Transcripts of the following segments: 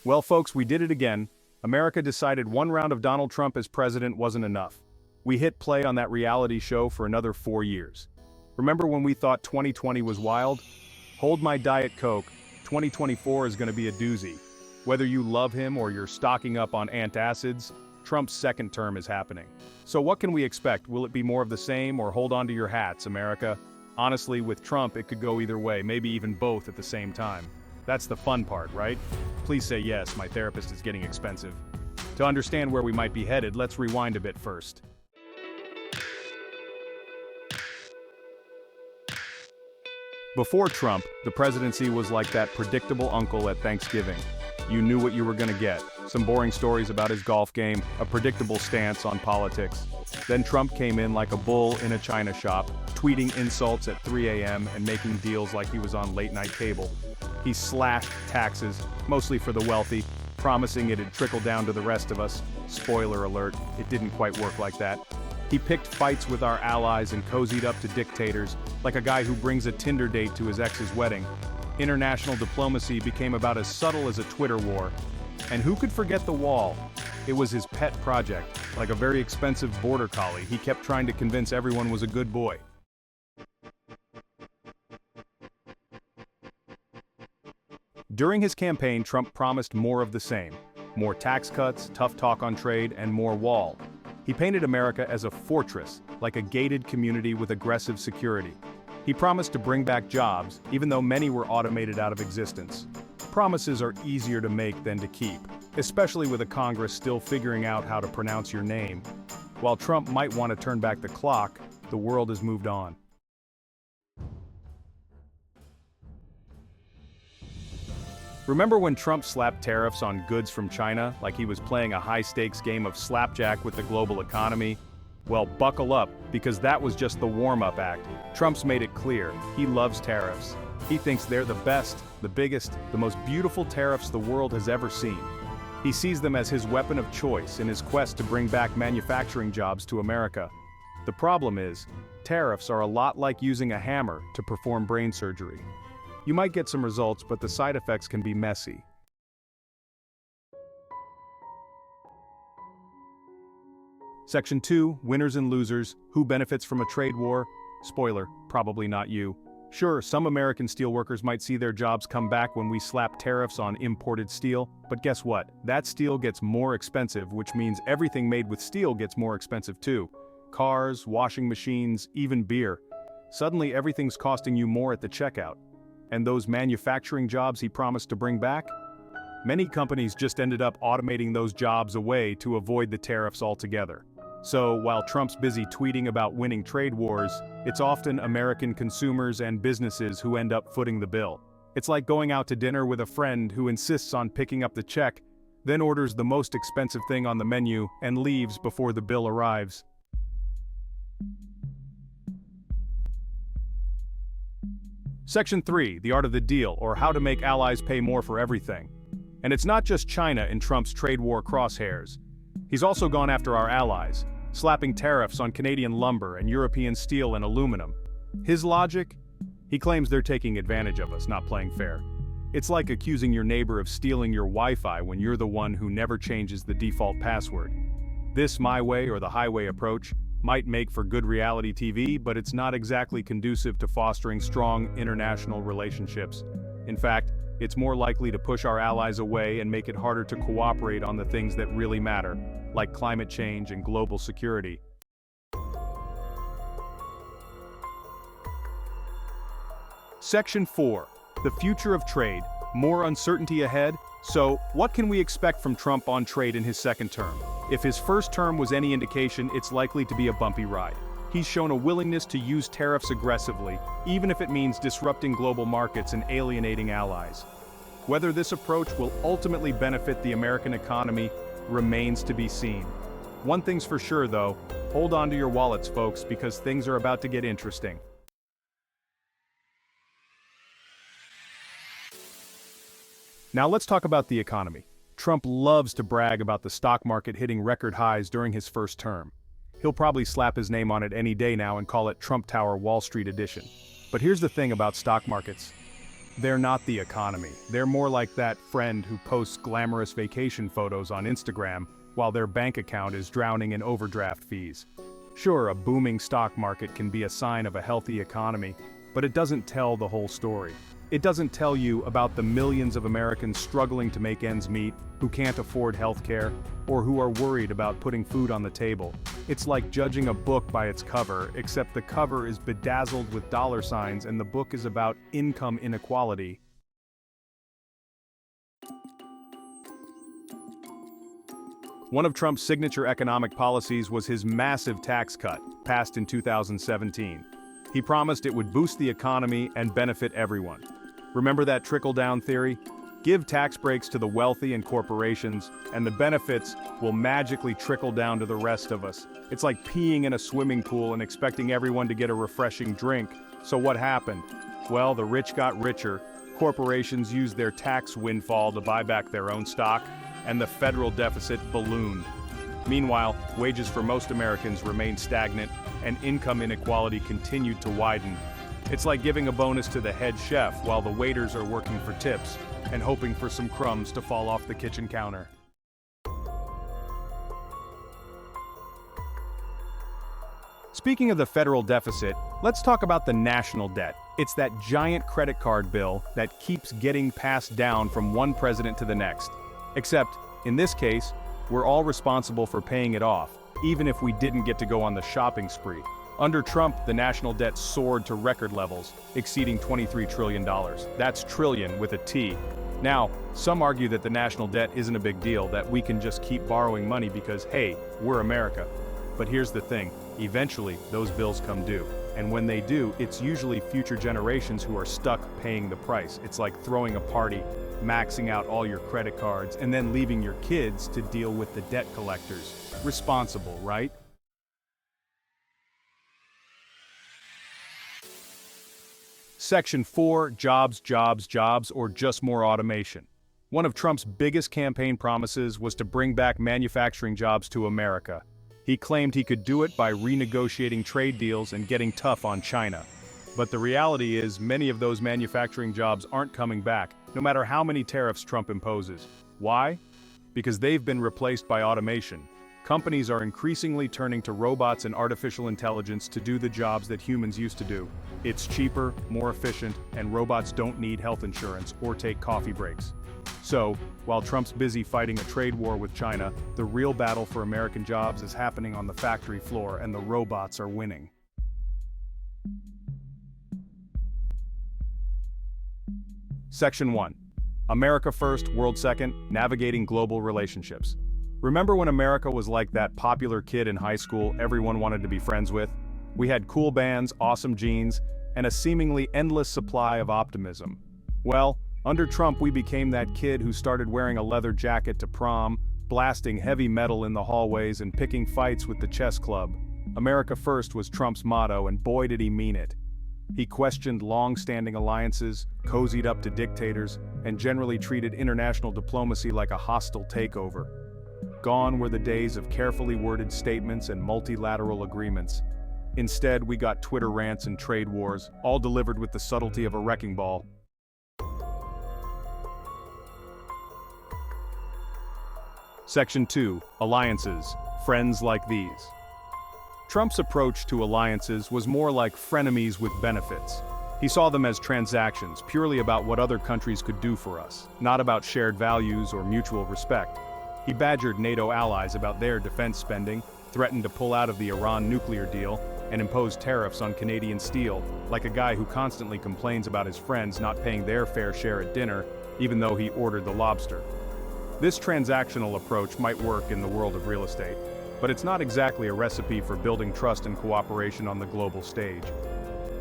Well, folks, we did it again. America decided one round of Donald Trump as president wasn't enough. We hit play on that reality show for another 4 years. Remember when we thought 2020 was wild? Hold my Diet Coke, 2024 is going to be a doozy. Whether you love him or you're stocking up on antacids, Trump's second term is happening. So what can we expect? Will it be more of the same or hold on to your hats, America? Honestly, with Trump, it could go either way, maybe even both at the same time. That's the fun part, right? Please say yes, my therapist is getting expensive. To understand where we might be headed, let's rewind a bit first. Before Trump, the presidency was like that predictable uncle at Thanksgiving. You knew what you were gonna get. Some boring stories about his golf game, a predictable stance on politics. Then Trump came in like a bull in a china shop, tweeting insults at 3 a.m. and making deals like he was on late-night cable. He slashed taxes, mostly for the wealthy, promising it'd trickle down to the rest of us. Spoiler alert, it didn't quite work like that. He picked fights with our allies and cozied up to dictators, like a guy who brings a Tinder date to his ex's wedding. International diplomacy became about as subtle as a Twitter war. And who could forget the wall? It was his pet project. Like a very expensive border collie, he kept trying to convince everyone was a good boy. During his campaign, Trump promised more of the same. More tax cuts, tough talk on trade, and more wall. He painted America as a fortress, like a gated community with aggressive security. He promised to bring back jobs, even though many were automated out of existence. Promises are easier to make than to keep, especially with a Congress still figuring out how to pronounce your name. While Trump might want to turn back the clock, the world has moved on. Remember when Trump slapped tariffs on goods from China like he was playing a high-stakes game of slapjack with the global economy? Well, buckle up, because that was just the warm-up act. Trump's made it clear, he loves tariffs. He thinks they're the best, the biggest, the most beautiful tariffs the world has ever seen. He sees them as his weapon of choice in his quest to bring back manufacturing jobs to America. The problem is, tariffs are a lot like using a hammer to perform brain surgery. You might get some results, but the side effects can be messy. Section 2, Winners and Losers, Who Benefits from a Trade War? Spoiler, probably not you. Sure, some American steelworkers might see their jobs come back when we slap tariffs on imported steel, but guess what? That steel gets more expensive, which means everything made with steel gets more expensive too. Cars, washing machines, even beer. Suddenly everything's costing you more at the checkout. And those manufacturing jobs he promised to bring back? Many companies just ended up automating those jobs away to avoid the tariffs altogether. So, while Trump's busy tweeting about winning trade wars, it's often American consumers and businesses who end up footing the bill. It's like going out to dinner with a friend who insists on picking up the check, then orders the most expensive thing on the menu and leaves before the bill arrives. Section 3, The Art of the Deal, or How to Make Allies Pay More for Everything. And it's not just China in Trump's trade war crosshairs. He's also gone after our allies, slapping tariffs on Canadian lumber and European steel and aluminum. His logic? He claims they're taking advantage of us, not playing fair. It's like accusing your neighbor of stealing your Wi-Fi when you're the one who never changes the default password. This my way or the highway approach might make for good reality TV, but it's not exactly conducive to fostering strong international relationships. In fact, it's more likely to push our allies away and make it harder to cooperate on the things that really matter, like climate change and global security. Section 4, The Future of Trade, More Uncertainty Ahead. So, what can we expect from Trump on trade in his second term? If his first term was any indication, it's likely to be a bumpy ride. He's shown a willingness to use tariffs aggressively, even if it means disrupting global markets and alienating allies. Whether this approach will ultimately benefit the American economy remains to be seen. One thing's for sure though, hold on to your wallets, folks, because things are about to get interesting. Now let's talk about the economy. Trump loves to brag about the stock market hitting record highs during his first term. He'll probably slap his name on it any day now and call it Trump Tower Wall Street Edition. But here's the thing about stock markets. They're not the economy. They're more like that friend who posts glamorous vacation photos on Instagram while their bank account is drowning in overdraft fees. Sure, a booming stock market can be a sign of a healthy economy, but it doesn't tell the whole story. It doesn't tell you about the millions of Americans struggling to make ends meet, who can't afford healthcare, or who are worried about putting food on the table. It's like judging a book by its cover, except the cover is bedazzled with dollar signs and the book is about income inequality. One of Trump's signature economic policies was his massive tax cut, passed in 2017. He promised it would boost the economy and benefit everyone. Remember that trickle-down theory? Give tax breaks to the wealthy and corporations, and the benefits will magically trickle down to the rest of us. It's like peeing in a swimming pool and expecting everyone to get a refreshing drink. So what happened? Well, the rich got richer, corporations used their tax windfall to buy back their own stock, and the federal deficit ballooned. Meanwhile, wages for most Americans remained stagnant, and income inequality continued to widen. It's like giving a bonus to the head chef while the waiters are working for tips and hoping for some crumbs to fall off the kitchen counter. Speaking of the federal deficit, let's talk about the national debt. It's that giant credit card bill that keeps getting passed down from one president to the next. Except, in this case, we're all responsible for paying it off, even if we didn't get to go on the shopping spree. Under Trump, the national debt soared to record levels, exceeding $23 trillion. That's trillion with a T. Now, some argue that the national debt isn't a big deal, that we can just keep borrowing money because, hey, we're America. But here's the thing, eventually, those bills come due. And when they do, it's usually future generations who are stuck paying the price. It's like throwing a party, maxing out all your credit cards, and then leaving your kids to deal with the debt collectors. Responsible, right? Section 4, Jobs, Jobs, Jobs, or just more automation. One of Trump's biggest campaign promises was to bring back manufacturing jobs to America. He claimed he could do it by renegotiating trade deals and getting tough on China. But the reality is, many of those manufacturing jobs aren't coming back, no matter how many tariffs Trump imposes. Why? Because they've been replaced by automation. Companies are increasingly turning to robots and artificial intelligence to do the jobs that humans used to do. It's cheaper, more efficient, and robots don't need health insurance or take coffee breaks. So, while Trump's busy fighting a trade war with China, the real battle for American jobs is happening on the factory floor, and the robots are winning. Section 1. America First, World Second, Navigating Global Relationships. Remember when America was like that popular kid in high school everyone wanted to be friends with? We had cool bands, awesome jeans, and a seemingly endless supply of optimism. Well, under Trump we became that kid who started wearing a leather jacket to prom, blasting heavy metal in the hallways and picking fights with the chess club. America First was Trump's motto, and boy did he mean it. He questioned long-standing alliances, cozied up to dictators, and generally treated international diplomacy like a hostile takeover. Gone were the days of carefully worded statements and multilateral agreements. Instead, we got Twitter rants and trade wars, all delivered with the subtlety of a wrecking ball. Section 2. Alliances. Friends like these. Trump's approach to alliances was more like frenemies with benefits. He saw them as transactions, purely about what other countries could do for us, not about shared values or mutual respect. He badgered NATO allies about their defense spending, threatened to pull out of the Iran nuclear deal, and imposed tariffs on Canadian steel, like a guy who constantly complains about his friends not paying their fair share at dinner, even though he ordered the lobster. This transactional approach might work in the world of real estate, but it's not exactly a recipe for building trust and cooperation on the global stage.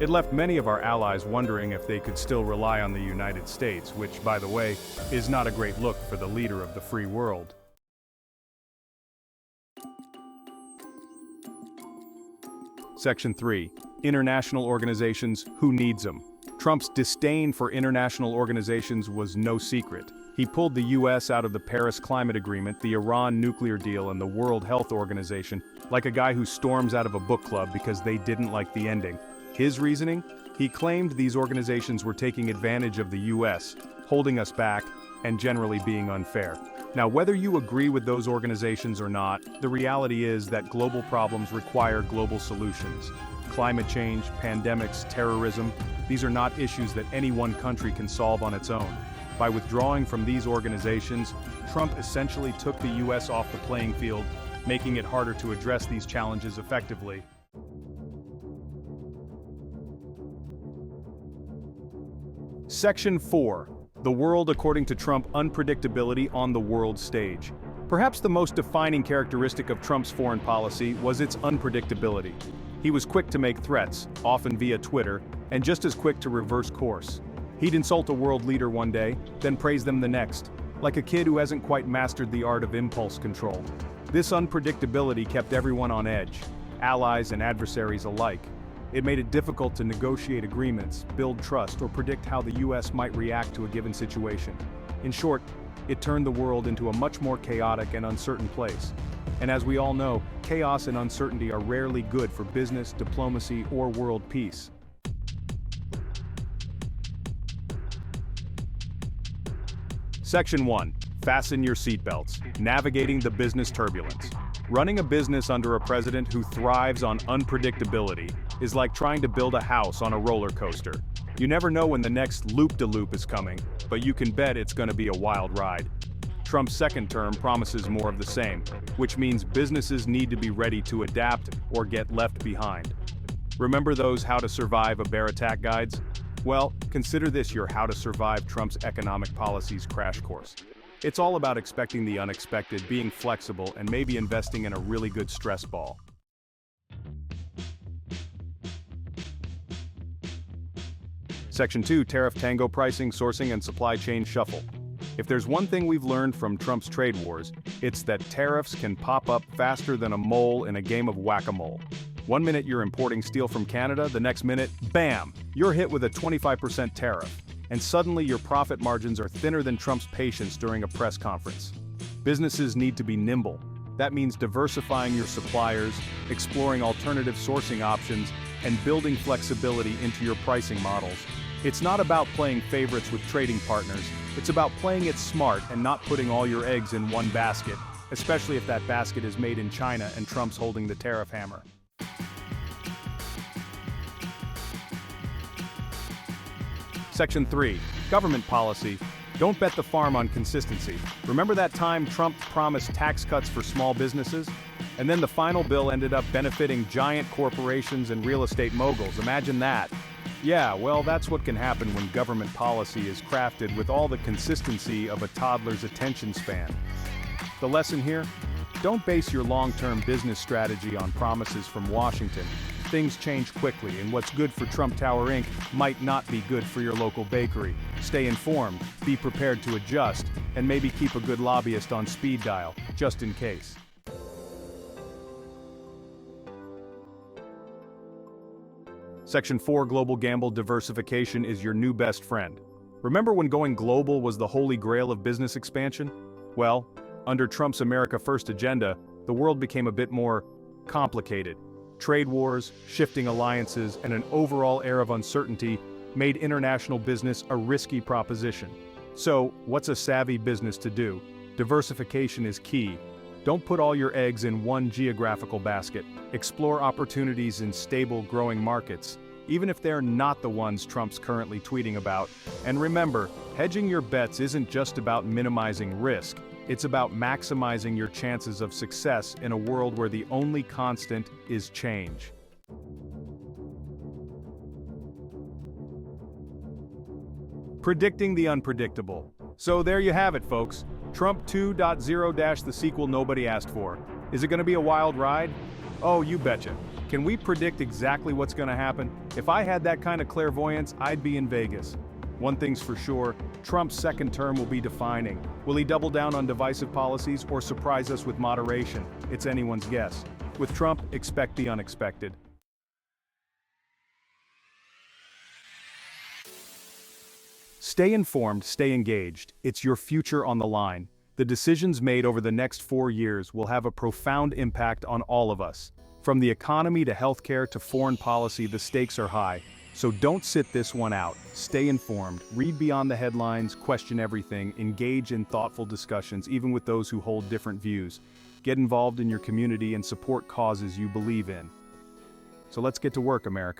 It left many of our allies wondering if they could still rely on the United States, which, by the way, is not a great look for the leader of the free world. Section 3. International organizations, who needs them? Trump's disdain for international organizations was no secret. He pulled the US out of the Paris Climate Agreement, the Iran nuclear deal, and the World Health Organization, like a guy who storms out of a book club because they didn't like the ending. His reasoning? He claimed these organizations were taking advantage of the US, holding us back, and generally being unfair. Now, whether you agree with those organizations or not, the reality is that global problems require global solutions. Climate change, pandemics, terrorism, these are not issues that any one country can solve on its own. By withdrawing from these organizations, Trump essentially took the US off the playing field, making it harder to address these challenges effectively. Section 4. The world according to Trump: unpredictability on the world stage. Perhaps the most defining characteristic of Trump's foreign policy was its unpredictability. He was quick to make threats, often via Twitter, and just as quick to reverse course. He'd insult a world leader one day, then praise them the next, like a kid who hasn't quite mastered the art of impulse control. This unpredictability kept everyone on edge, allies and adversaries alike. It made it difficult to negotiate agreements, build trust, or predict how the US might react to a given situation. In short, it turned the world into a much more chaotic and uncertain place. And as we all know, chaos and uncertainty are rarely good for business, diplomacy, or world peace. Section 1. Fasten your seatbelts. Navigating the business turbulence. Running a business under a president who thrives on unpredictability is like trying to build a house on a roller coaster. You never know when the next loop-de-loop is coming, but you can bet it's going to be a wild ride. Trump's second term promises more of the same, which means businesses need to be ready to adapt or get left behind. Remember those How to Survive a Bear Attack guides? Well, consider this your How to Survive Trump's Economic Policies crash course. It's all about expecting the unexpected, being flexible, and maybe investing in a really good stress ball. Section 2. Tariff tango: pricing, sourcing, and supply chain shuffle. If there's one thing we've learned from Trump's trade wars, it's that tariffs can pop up faster than a mole in a game of whack-a-mole. One minute you're importing steel from Canada, the next minute, bam, you're hit with a 25% tariff. And suddenly your profit margins are thinner than Trump's patience during a press conference. Businesses need to be nimble. That means diversifying your suppliers, exploring alternative sourcing options, and building flexibility into your pricing models. It's not about playing favorites with trading partners. It's about playing it smart and not putting all your eggs in one basket, especially if that basket is made in China and Trump's holding the tariff hammer. Section 3. Government policy. Don't bet the farm on consistency. Remember that time Trump promised tax cuts for small businesses? And then the final bill ended up benefiting giant corporations and real estate moguls. Imagine that. Yeah, well, that's what can happen when government policy is crafted with all the consistency of a toddler's attention span. The lesson here? Don't base your long-term business strategy on promises from Washington. Things change quickly, and what's good for Trump Tower Inc. might not be good for your local bakery. Stay informed, be prepared to adjust, and maybe keep a good lobbyist on speed dial, just in case. Section 4. Global gamble: diversification is your new best friend. Remember when going global was the holy grail of business expansion? Well, under Trump's America First agenda, the world became a bit more complicated. Trade wars, shifting alliances, and an overall air of uncertainty made international business a risky proposition. So, what's a savvy business to do? Diversification is key. Don't put all your eggs in one geographical basket. Explore opportunities in stable, growing markets, even if they're not the ones Trump's currently tweeting about. And remember, hedging your bets isn't just about minimizing risk. It's about maximizing your chances of success in a world where the only constant is change. Predicting the unpredictable. So there you have it, folks. Trump 2.0- the sequel nobody asked for. Is it going to be a wild ride? Oh, you betcha. Can we predict exactly what's going to happen? If I had that kind of clairvoyance, I'd be in Vegas. One thing's for sure, Trump's second term will be defining. Will he double down on divisive policies or surprise us with moderation? It's anyone's guess. With Trump, expect the unexpected. Stay informed, stay engaged. It's your future on the line. The decisions made over the next 4 years will have a profound impact on all of us. From the economy to healthcare to foreign policy, the stakes are high. So don't sit this one out. Stay informed, read beyond the headlines, question everything, engage in thoughtful discussions, even with those who hold different views. Get involved in your community and support causes you believe in. So let's get to work, America.